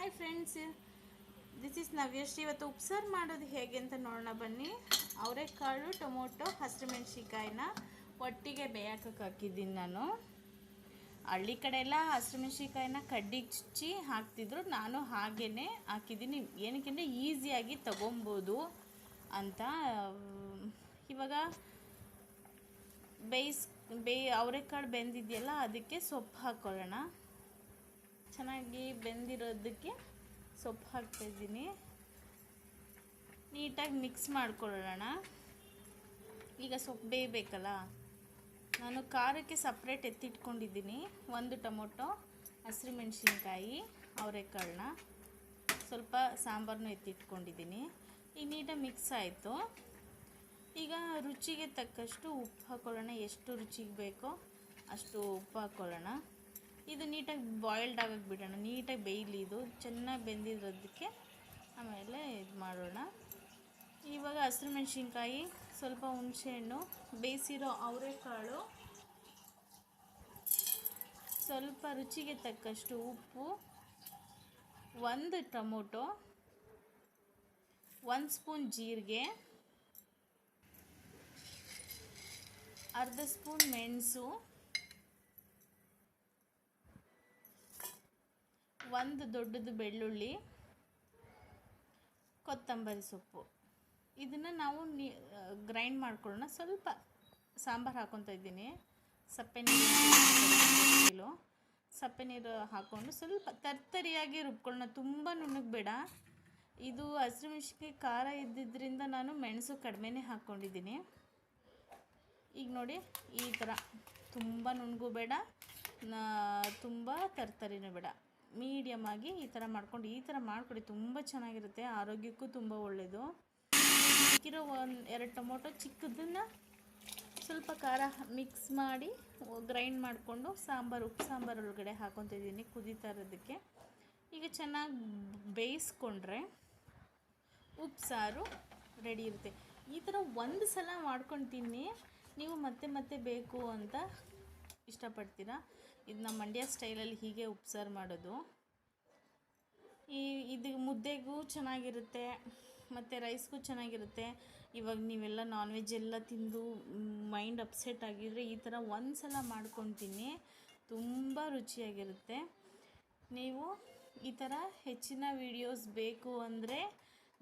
Hi friends, this is Navyashree. ಇವತ್ತು ಉಪ್ಸಾರು ಮಾಡೋದು ಹೇಗೆ ಅಂತ ನೋಡೋಣ ಬನ್ನಿ. ಅವರೆಕಾಳು, ಟೊಮೊಟೊ, ಹಸಿರುಮೆಣ್ಸಿಕಾಯಿನ ಒಟ್ಟಿಗೆ ಬೇಯಕ್ಕೆ ಹಾಕಿದ್ದೀನಿ ನಾನು. ಹಳ್ಳಿ ಕಡೆ ಎಲ್ಲ ಹಸಿರುಮೆಣ್ಸಿಕಾಯಿನ ಕಡ್ಡಿಗೆ ಚುಚ್ಚಿ ಹಾಕ್ತಿದ್ರು, ನಾನು ಹಾಗೇ ಹಾಕಿದ್ದೀನಿ. ಏನಕ್ಕೆಂದರೆ ಈಸಿಯಾಗಿ ತಗೊಬೋದು ಅಂತ. ಇವಾಗ ಅವರೆಕಾಳು ಬೆಂದಿದೆಯಲ್ಲ, ಅದಕ್ಕೆ ಸೊಪ್ಪು ಹಾಕ್ಕೊಳ್ಳೋಣ. ಚೆನ್ನಾಗಿ ಬೆಂದಿರೋದಕ್ಕೆ ಸೊಪ್ಪು ಹಾಕ್ತಾಯಿದ್ದೀನಿ. ನೀಟಾಗಿ ಮಿಕ್ಸ್ ಮಾಡ್ಕೊಳ್ಳೋಣ. ಈಗ ಸೊಪ್ಪು ಬೇಯಬೇಕಲ್ಲ, ನಾನು ಖಾರಕ್ಕೆ ಸಪ್ರೇಟ್ ಎತ್ತಿಟ್ಕೊಂಡಿದ್ದೀನಿ. 1 ಟೊಮೊಟೊ, ಹಸಿರುಮೆಣ್ಸಿನ್ಕಾಯಿ, ಅವರೆಕಾಳನ್ನ ಸ್ವಲ್ಪ ಸಾಂಬಾರನ್ನು ಎತ್ತಿಟ್ಕೊಂಡಿದ್ದೀನಿ. ಈಗ ನೀಟಾಗಿ ಮಿಕ್ಸ್ ಆಯಿತು. ಈಗ ರುಚಿಗೆ ತಕ್ಕಷ್ಟು ಉಪ್ಪು ಹಾಕ್ಕೊಳ್ಳೋಣ. ಎಷ್ಟು ರುಚಿಗೆ ಬೇಕೋ ಅಷ್ಟು ಉಪ್ಪು ಹಾಕ್ಕೊಳ್ಳೋಣ. ಇದು ನೀಟಾಗಿ ಬಾಯ್ಲ್ಡ್ ಆಗಕ್ಕೆ ಬಿಡೋಣ. ನೀಟಾಗಿ ಬೇಯಲಿ, ಇದು ಚೆನ್ನಾಗಿ ಬೆಂದಿರೋದಕ್ಕೆ ಆಮೇಲೆ ಇದು ಮಾಡೋಣ. ಇವಾಗ ಹಸಿರುಮೆಣ್ಸಿನ್ಕಾಯಿ, ಸ್ವಲ್ಪ ಹುಣಸೆಹಣ್ಣು, ಬೇಯಿಸಿರೋ ಅವರೆಕಾಳು, ಸ್ವಲ್ಪ ರುಚಿಗೆ ತಕ್ಕಷ್ಟು ಉಪ್ಪು, 1 ಟೊಮೊಟೊ, 1 ಸ್ಪೂನ್ ಜೀರಿಗೆ, ಅರ್ಧ ಸ್ಪೂನ್ ಮೆಣಸು, 1 ದೊಡ್ಡದು ಬೆಳ್ಳುಳ್ಳಿ, ಕೊತ್ತಂಬರಿ ಸೊಪ್ಪು. ಇದನ್ನು ನಾವು ಗ್ರೈಂಡ್ ಮಾಡ್ಕೊಳ್ಳೋಣ. ಸ್ವಲ್ಪ ಸಾಂಬಾರು ಹಾಕ್ಕೊತಾ ಇದ್ದೀನಿ. ಸಪ್ಪೆ ನೀರು ಹಾಕ್ಕೊಂಡು ಸ್ವಲ್ಪ ತರ್ತರಿಯಾಗಿ ರುಬ್ಕೊಳ್ಳೋಣ. ತುಂಬ ನುಣ್ಣಗೆ. ಇದು ಹಸಿರುಮೆಣ್ಸಿನ್ಕಾಯಿ ಖಾರ ಇದ್ದಿದ್ದರಿಂದ ನಾನು ಮೆಣಸು ಕಡಿಮೆನೇ ಹಾಕ್ಕೊಂಡಿದ್ದೀನಿ. ಈಗ ನೋಡಿ, ಈ ಥರ ತುಂಬ ನುಣ್ಣಗೂ ಬೇಡ, ತುಂಬ ತರ್ತರಿನೂ ಬೇಡ, ಮೀಡಿಯಮ್ ಆಗಿ ಈ ಥರ ಮಾಡ್ಕೊಡಿ. ತುಂಬ ಚೆನ್ನಾಗಿರುತ್ತೆ, ಆರೋಗ್ಯಕ್ಕೂ ತುಂಬ ಒಳ್ಳೆಯದು. ಸಿಕ್ಕಿರೋ 1-2 ಟೊಮೊಟೊ ಚಿಕ್ಕದನ್ನು ಸ್ವಲ್ಪ ಖಾರ ಮಿಕ್ಸ್ ಮಾಡಿ ಗ್ರೈಂಡ್ ಮಾಡಿಕೊಂಡು ಉಪ್ಪು ಸಾಂಬಾರು ಒಳಗಡೆ ಹಾಕ್ಕೊತಿದ್ದೀನಿ ಕುದೀತಾ ಇರೋದಕ್ಕೆ. ಈಗ ಚೆನ್ನಾಗಿ ಬೇಯಿಸ್ಕೊಂಡ್ರೆ ಉಪ್ಸಾರು ರೆಡಿ ಇರುತ್ತೆ. ಈ ಥರ ಒಂದು ಸಲ ಮಾಡ್ಕೊಂಡು ತಿನ್ನಿ, ನೀವು ಮತ್ತೆ ಬೇಕು ಅಂತ ಇಷ್ಟಪಡ್ತೀರಾ. ಇದು ನಮ್ಮ ಮಂಡ್ಯ ಸ್ಟೈಲಲ್ಲಿ ಹೀಗೆ ಉಪ್ಸಾರು ಮಾಡೋದು. ಇದು ಮುದ್ದೆಗೂ ಚೆನ್ನಾಗಿರುತ್ತೆ ಮತ್ತು ರೈಸ್ಗೂ ಚೆನ್ನಾಗಿರುತ್ತೆ. ಇವಾಗ ನೀವೆಲ್ಲ ನಾನ್ ವೆಜ್ ಎಲ್ಲ ತಿಂದು ಮೈಂಡ್ ಅಪ್ಸೆಟ್ ಆಗಿದ್ರೆ ಈ ಥರ ಒಂದು ಸಲ ಮಾಡ್ಕೊಂಡು ತಿನ್ನಿ, ತುಂಬ ರುಚಿಯಾಗಿರುತ್ತೆ. ನೀವು ಈ ಥರ ಹೆಚ್ಚಿನ ವೀಡಿಯೋಸ್ ಬೇಕು ಅಂದರೆ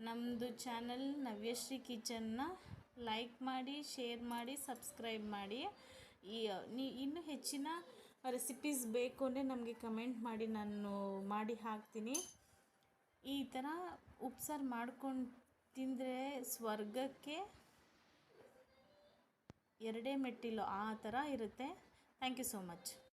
ನಮ್ಮದು ಚಾನಲ್ ನವ್ಯಶ್ರೀ ಕಿಚನ್ನ ಲೈಕ್ ಮಾಡಿ, ಶೇರ್ ಮಾಡಿ, ಸಬ್ಸ್ಕ್ರೈಬ್ ಮಾಡಿ. ಇನ್ನೂ ಹೆಚ್ಚಿನ ರೆಸಿಪೀಸ್ ಬೇಕು ಅಂದರೆ ನಮಗೆ ಕಮೆಂಟ್ ಮಾಡಿ, ನಾನು ಮಾಡಿ ಹಾಕ್ತೀನಿ. ಈ ಥರ ಉಪ್ಸಾರು ಮಾಡ್ಕೊಂಡು ತಿಂದರೆ ಸ್ವರ್ಗಕ್ಕೆ 2 ಮೆಟ್ಟಿಲು ಆ ಥರ ಇರುತ್ತೆ. Thank you so much.